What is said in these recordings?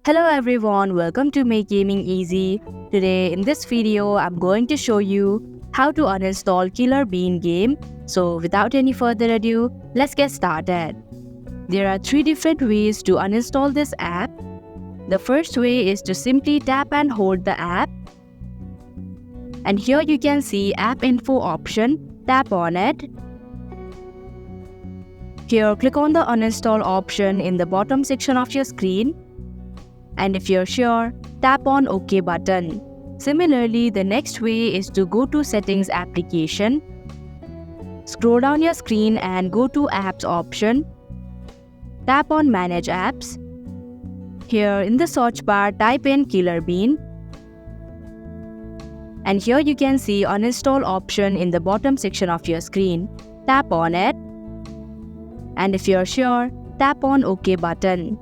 Hello everyone, welcome to Make Gaming Easy. Today in this video, I'm going to show you how to uninstall Killer Bean Game. So without any further ado, let's get started. There are 3 different ways to uninstall this app. The first way is to simply tap and hold the app. And here you can see app info option, tap on it. Here click on the uninstall option in the bottom section of your screen. And if you're sure, tap on OK button. Similarly, the next way is to go to Settings application. Scroll down your screen and go to Apps option. Tap on Manage Apps. Here in the search bar, type in Killer Bean. And here you can see Uninstall option in the bottom section of your screen. Tap on it. And if you're sure, tap on OK button.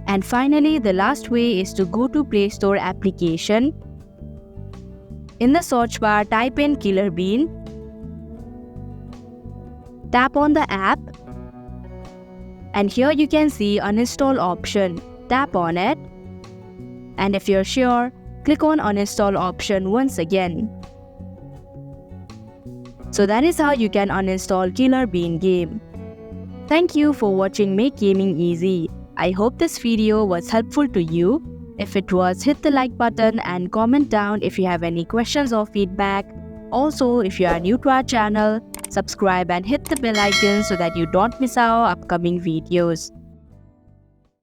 And finally, the last way is to go to Play Store application. In the search bar, type in Killer Bean. Tap on the app. And here you can see Uninstall option. Tap on it. And if you're sure, click on Uninstall option once again. So that is how you can uninstall Killer Bean Game. Thank you for watching Make Gaming Easy. I hope this video was helpful to you. If it was, hit the like button and comment down if you have any questions or feedback. Also, if you are new to our channel, subscribe and hit the bell icon so that you don't miss our upcoming videos.